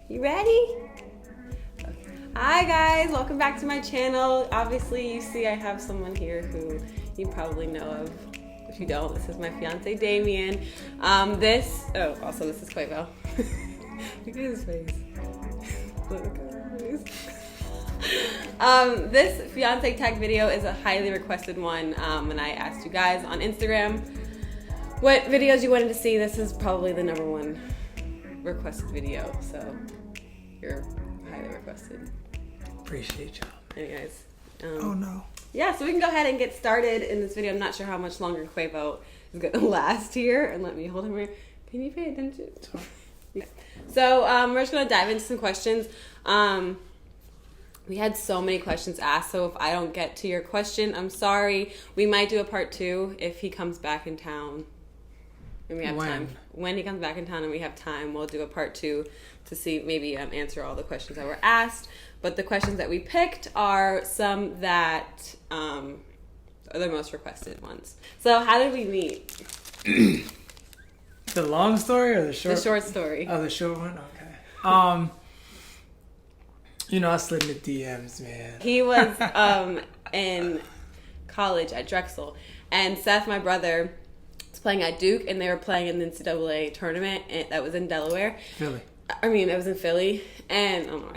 You ready? Hi guys, welcome back to my channel. Obviously you see I have someone here who you probably know of. If you don't, this is my fiance Damien. This is Quavo. Look at his face. Look at his face. This fiance tag video is a highly requested one, and I asked you guys on Instagram what videos you wanted to see. This is probably the number one requested video, so you're highly requested. Appreciate y'all. Anyways, oh no. Yeah, so we can go ahead and get started in this video. I'm not sure how much longer Quavo is going to last here, and let me hold him here. Can you pay attention? Okay. So we're just going to dive into some questions. We had so many questions asked, so if I don't get to your question, I'm sorry. We might do a part 2 if he comes back in town. And we have time. When he comes back in town and we have time, we'll do a part 2 to see, maybe answer all the questions that were asked. But the questions that we picked are some that are the most requested ones. So how did we meet? The long story or the short? The short story. Oh, the short one? Okay. You know, I slid in the DMs, man. He was in college at Drexel. And Seth, my brother, was playing at Duke, and they were playing in the NCAA tournament that was in Delaware. Philly. I mean, it was in Philly. And, oh no,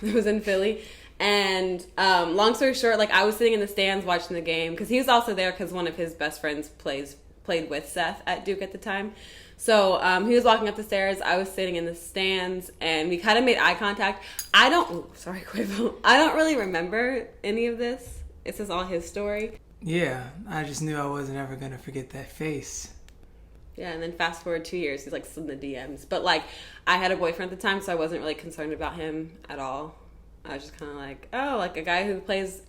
it was in Philly. And long story short, like, I was sitting in the stands watching the game, because he was also there because one of his best friends played with Seth at Duke at the time. So he was walking up the stairs. I was sitting in the stands, and we kind of made eye contact. Quavo. I don't really remember any of this. It's just all his story. Yeah, I just knew I wasn't ever going to forget that face. Yeah, and then fast forward 2 years, he's like still in the DMs. But like, I had a boyfriend at the time, so I wasn't really concerned about him at all. I was just kind of like, oh, like a guy who plays...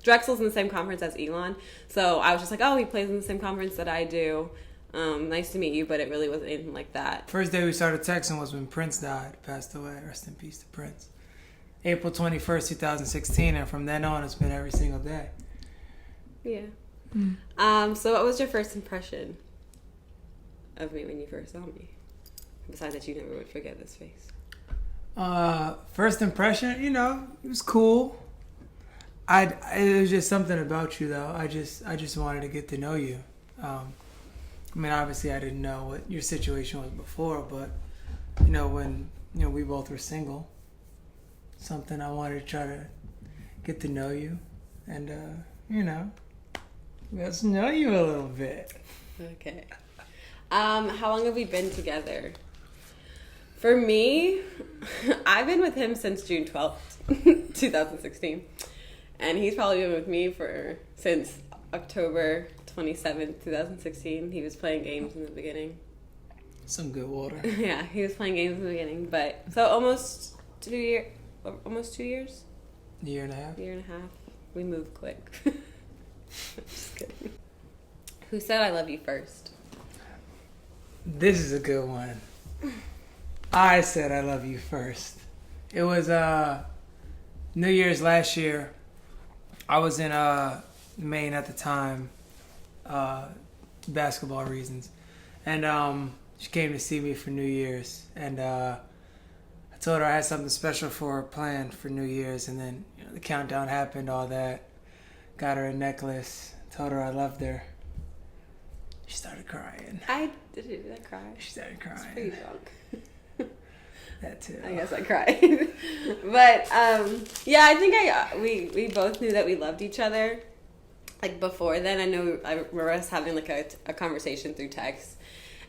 Drexel's in the same conference as Elon. So I was just like, oh, he plays in the same conference that I do. Nice to meet you, but it really wasn't anything like that. First day we started texting was when Prince died, passed away. Rest in peace to Prince. April 21st, 2016, and from then on, it's been every single day. Yeah. So what was your first impression of me when you first saw me? Besides that you never would forget this face. First impression, you know, it was cool. It was just something about you, though. I just wanted to get to know you. I mean, obviously, I didn't know what your situation was before, but, you know, when, you know, we both were single, something I wanted to try to get to know you and, you know, get to know you a little bit. Okay. How long have we been together? For me, I've been with him since June 12th, 2016. And he's probably been with me since October 27th, 2016. He was playing games in the beginning. Some good water. Yeah, he was playing games in the beginning. But so almost 2 years. Year and a half. Year and a half. We moved quick. Just kidding. Who said I love you first? This is a good one. I said I love you first. It was New Year's last year. I was in Maine at the time, basketball reasons, and she came to see me for New Year's, and I told her I had something special for her planned for New Year's, and then, you know, the countdown happened, all that. Got her a necklace, told her I loved her. She started crying. Did I cry? She started crying. I was pretty drunk. That too. I guess I cried. But yeah, I think we both knew that we loved each other. Like before then, I remember us having like a conversation through text,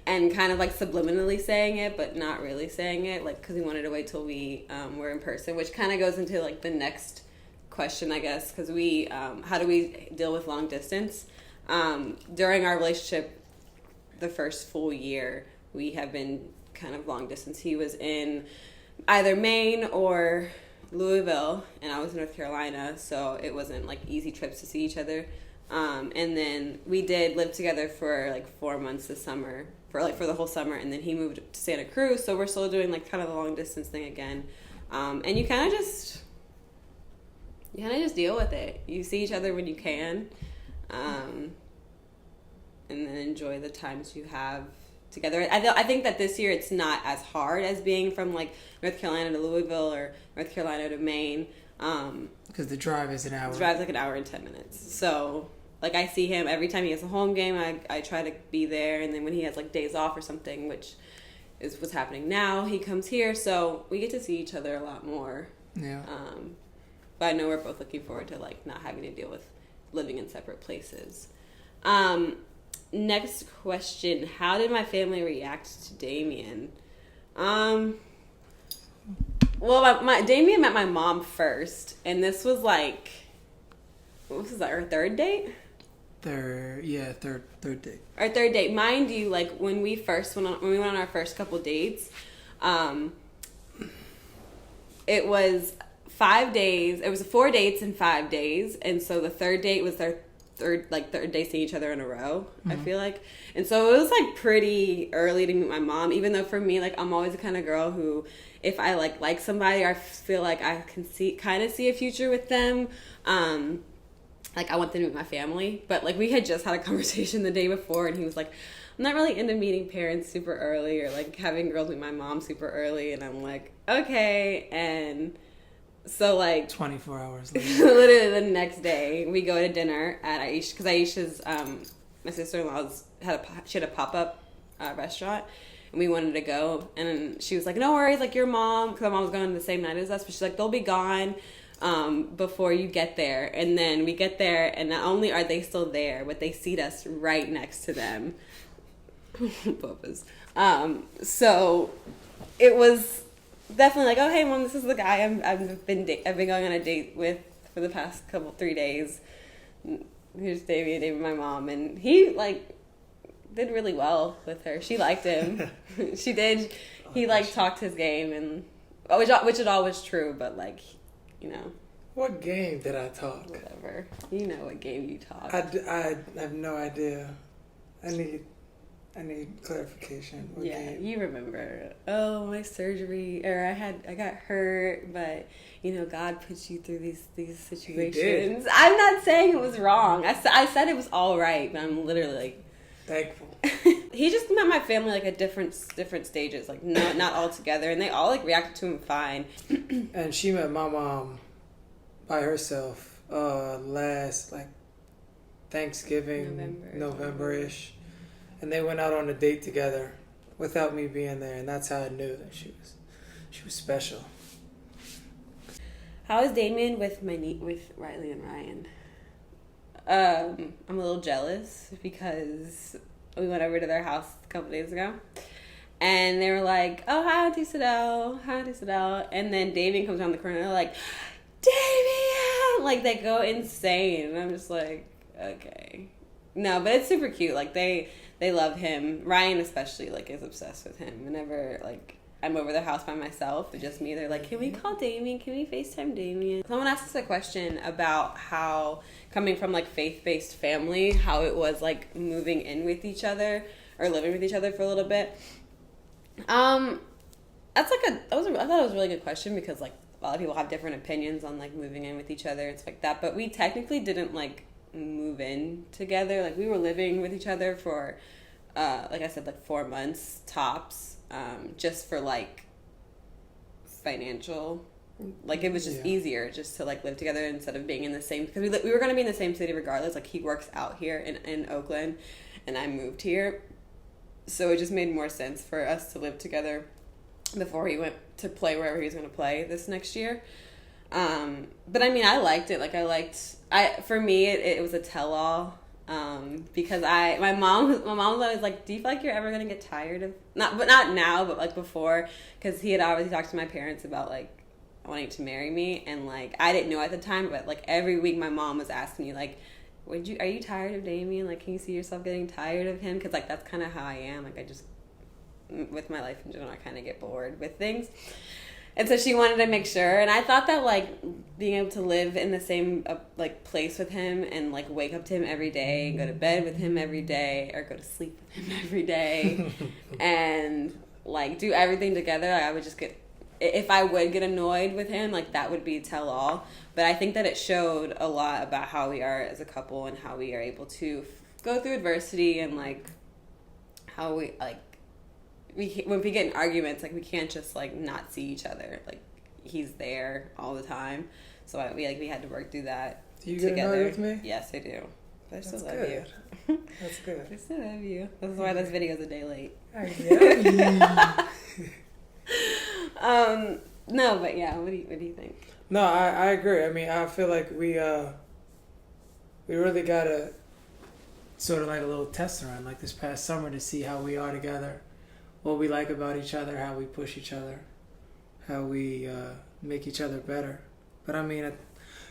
and kind of like subliminally saying it, but not really saying it, like because we wanted to wait till we were in person, which kind of goes into like the next question, I guess, because how do we deal with long distance? During our relationship, the first full year, we have been kind of long distance. He was in either Maine or Louisville, and I was in North Carolina, so it wasn't like easy trips to see each other. And then we did live together for like 4 months this summer, for the whole summer, and then he moved to Santa Cruz, so we're still doing like kind of the long distance thing again. And you kind of just deal with it. You see each other when you can, and then enjoy the times you have together. I think that this year it's not as hard as being from like North Carolina to Louisville or North Carolina to Maine. Because the drive is an hour. The drive's like an hour and 10 minutes. So like I see him every time he has a home game. I try to be there, and then when he has like days off or something, which is what's happening now, he comes here. So we get to see each other a lot more. Yeah. But I know we're both looking forward to like not having to deal with living in separate places. Next question: how did my family react to Damien? Well, my Damien met my mom first, and this was like, what was that? Our third date. Third date. Our third date, mind you, like when we went on our first couple dates, it was 5 days. It was 4 dates in 5 days, and so the third date was their third day seeing each other in a row. I feel like, and so it was like pretty early to meet my mom. Even though for me, like I'm always the kind of girl who, if I like somebody, or I feel like I can kind of see a future with them. Like I want them to meet my family, but like we had just had a conversation the day before, and he was like, I'm not really into meeting parents super early or like having girls meet my mom super early, and I'm like, okay. And so like 24 hours later, literally the next day we go to dinner at Aisha, because Aisha's my sister-in-law's she had a pop-up restaurant, and we wanted to go, and she was like, no worries, like your mom, because my mom was going the same night as us, but she's like, they'll be gone before you get there. And then we get there, and not only are they still there, but they seat us right next to them. So it was definitely like, oh hey mom, this is the guy I've been going on a date with for the past 3 days. Here's David, my mom, and he like did really well with her. She liked him. She did. He like talked his game, and which it all was true, but like, you know. What game did I talk? Whatever. You know what game you talk. I have no idea. I need clarification. What game? You remember. Oh, my surgery, or I got hurt, but you know, God puts you through these situations. I'm not saying it was wrong. I said it was all right, but I'm literally like thankful. He just met my family like at different stages, like not all together, and they all like reacted to him fine. And she met my mom by herself last like Thanksgiving, November-ish. And they went out on a date together without me being there, and that's how I knew that she was special. How is Damien with Riley and Ryan? I'm a little jealous because we went over to their house a couple days ago, and they were like, "Oh, hi, Auntie Sydel," and then Damien comes around the corner, and they're like, "Damien!" Like they go insane, and I'm just like, okay, no, but it's super cute. Like they love him. Ryan especially like is obsessed with him. Whenever like I'm over their house by myself, it's just me, they're like, can we call Damien? Can we FaceTime Damien? Someone asked us a question about how, coming from like faith-based family, how it was like moving in with each other or living with each other for a little bit. I thought it was a really good question, because like a lot of people have different opinions on like moving in with each other and stuff like that. But we technically didn't like move in together. Like we were living with each other for like I said, like 4 months tops, just for like financial, like it was just easier just to like live together instead of being in the same, because we were going to be in the same city regardless. Like he works out here in Oakland, and I moved here, so it just made more sense for us to live together before he went to play wherever he was going to play this next year. But I mean, I liked it. Like for me, it was a tell-all, because my mom was always like, do you feel like you're ever going to get tired of, not now, but like before, because he had obviously talked to my parents about like wanting to marry me, and like I didn't know at the time, but like every week my mom was asking me like, are you tired of Damien? Like, can you see yourself getting tired of him? Because like that's kind of how I am. Like I just, with my life in general, I kind of get bored with things. And so she wanted to make sure, and I thought that like being able to live in the same like place with him, and like wake up to him every day, and go to bed with him every day, or go to sleep with him every day, and like do everything together, I would just get, if I would get annoyed with him, like that would be tell all. But I think that it showed a lot about how we are as a couple, and how we are able to go through adversity, and like how we like when we get in arguments, like we can't just like not see each other. Like he's there all the time, so we had to work through that. Do you together. get annoyed with me? Yes, I do. But I still love good. you. That's good. I still love you. That's why this video's a day late. No, but yeah, what do you think? No, I agree. I mean, I feel like we really gotta sort of like a little test run, like this past summer, to see how we are together, what we like about each other, how we push each other, how we make each other better. But I mean, at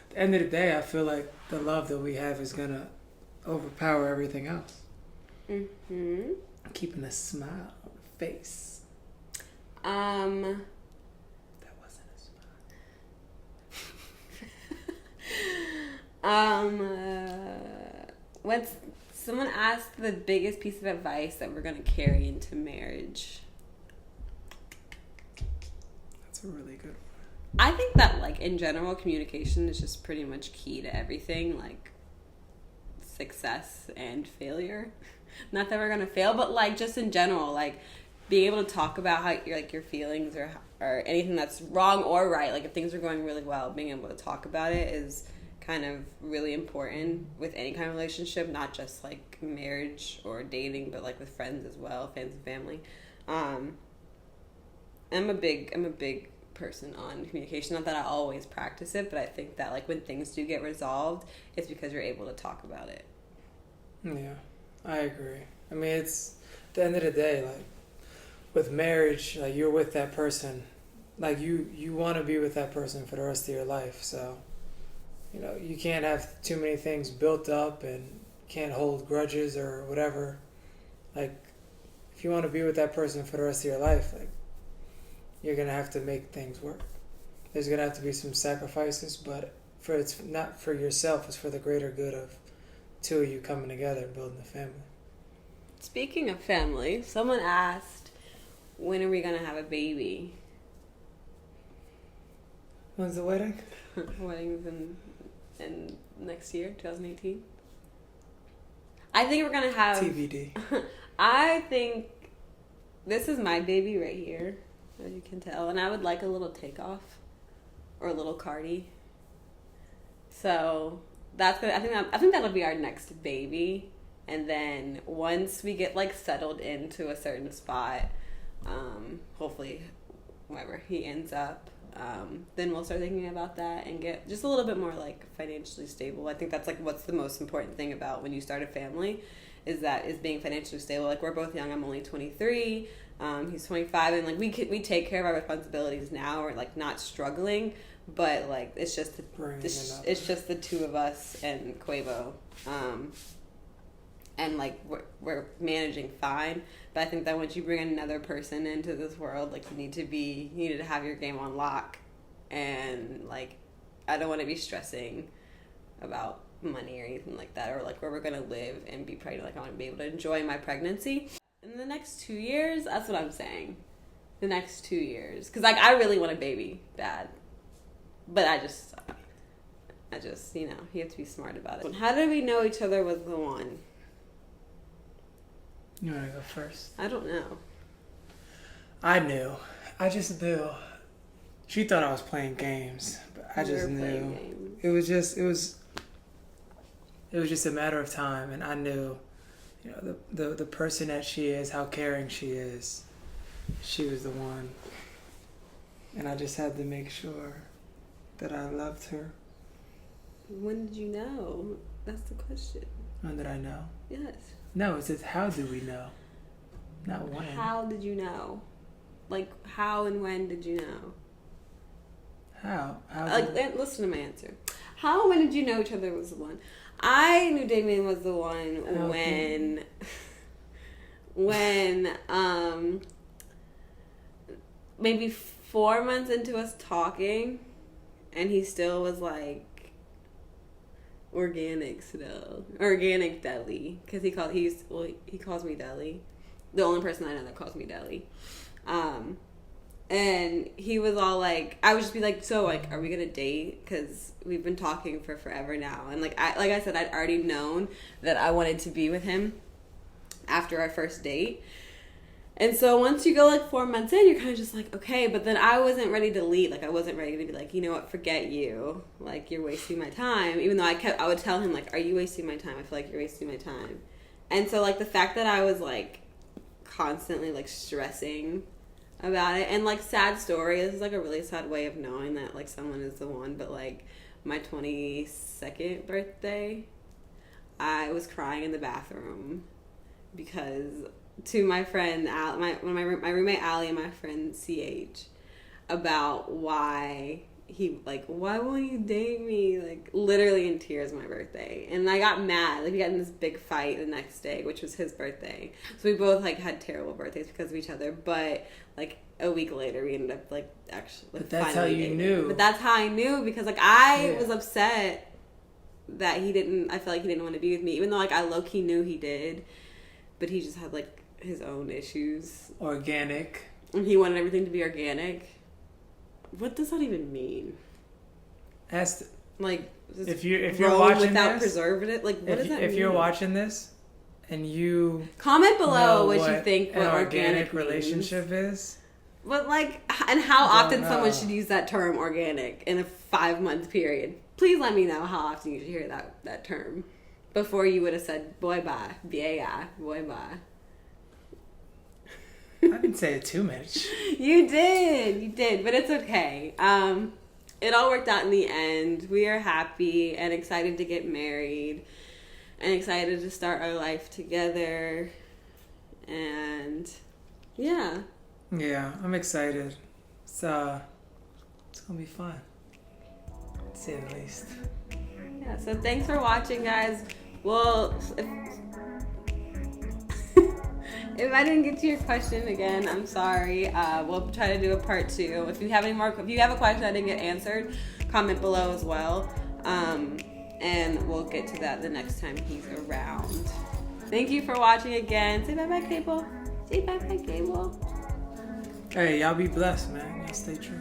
the end of the day, I feel like the love that we have is gonna overpower everything else. Mm-hmm. Keeping a smile on the face. That wasn't a smile. Someone asked the biggest piece of advice that we're gonna carry into marriage. That's a really good one. I think that, like, in general, communication is just pretty much key to everything, like success and failure. Not that we're gonna fail, but like just in general, like being able to talk about how your feelings or anything that's wrong or right. Like if things are going really well, being able to talk about it is kind of really important with any kind of relationship, not just like marriage or dating, but like with friends as well, friends and family. I'm a big person on communication. Not that I always practice it, but I think that like when things do get resolved, it's because you're able to talk about it. Yeah, I agree. I mean, it's at the end of the day, like with marriage, like you're with that person, like you want to be with that person for the rest of your life. So, you know, you can't have too many things built up and can't hold grudges or whatever. Like, if you want to be with that person for the rest of your life, like you're gonna have to make things work. There's gonna have to be some sacrifices, but it's not for yourself. It's for the greater good of two of you coming together, building a family. Speaking of family, someone asked, when are we going to have a baby? When's the wedding? Wedding's in next year, 2018. I think we're going to have... TBD. I think this is my baby right here, as you can tell. And I would like a little takeoff or a little Cardi. So... I think that'll be our next baby, and then once we get like settled into a certain spot, hopefully wherever he ends up, then we'll start thinking about that and get just a little bit more like financially stable. I think that's like what's the most important thing about when you start a family is being financially stable. Like we're both young. I'm only 23. He's 25, and like we take care of our responsibilities now. We're like not struggling. But like it's just the two of us and Quavo, and like we're managing fine. But I think that once you bring another person into this world, like you need to have your game on lock, and like I don't want to be stressing about money or anything like that, or like where we're gonna live and be pregnant. Like I want to be able to enjoy my pregnancy in the next 2 years. That's what I'm saying. The next 2 years, because like I really want a baby bad. But I just, you know, you have to be smart about it. How did we know each other was the one? You want to go first? I don't know. I knew. I just knew. She thought I was playing games, but I just knew. It was just a matter of time, and I knew, you know, the person that she is, how caring she is. She was the one, and I just had to make sure that I loved her. When did you know? That's the question. When did I know? Yes. No, it says how do we know? Not when. How did you know? Like how and when did you know? How? Listen to my answer. How and when did you know each other was the one? I knew Damien was the one when maybe 4 months into us talking. And he still was like organic deli, because he calls me deli, the only person I know that calls me deli, and he was all like, I would just be like, so like, are we gonna date? Because we've been talking for forever now, and like I said, I'd already known that I wanted to be with him after our first date. And so once you go like 4 months in, you're kind of just like, okay, but then I wasn't ready to leave. Like I wasn't ready to be like, you know what, forget you. Like you're wasting my time. Even though I would tell him like, are you wasting my time? I feel like you're wasting my time. And so like the fact that I was like constantly like stressing about it, and like sad story, this is like a really sad way of knowing that like someone is the one, but like my 22nd birthday, I was crying in the bathroom because to my friend my roommate Allie and my friend CH about why won't you date me, like literally in tears my birthday. And I got mad, like we got in this big fight the next day, which was his birthday, so we both like had terrible birthdays because of each other. But like a week later we ended up like actually like, but that's how you dating. knew. But that's how I knew, because like I was upset that I felt like he didn't want to be with me, even though like I low-key knew he did, but he just had like his own issues. Organic. And he wanted everything to be organic. What does that even mean? Like if you're watching without this, preservative, like what does that mean? If you're watching this and you comment below what you think an what organic means. Relationship is. But like, and how often know. someone should use that term organic in a 5-month period. Please let me know how often you should hear that term before you would have said boy bye, B-A-I, boy bye. I didn't say it too much. You did, but it's okay. It all worked out in the end. We are happy and excited to get married and excited to start our life together. And yeah. Yeah, I'm excited. It's gonna be fun, to say the least. Yeah, so thanks for watching, guys. Well, if I didn't get to your question again, I'm sorry. We'll try to do a part 2. If you have a question I didn't get answered, comment below as well. And we'll get to that the next time he's around. Thank you for watching again. Say bye-bye, Cable. Say bye-bye, Cable. Hey, y'all be blessed, man. Y'all stay true.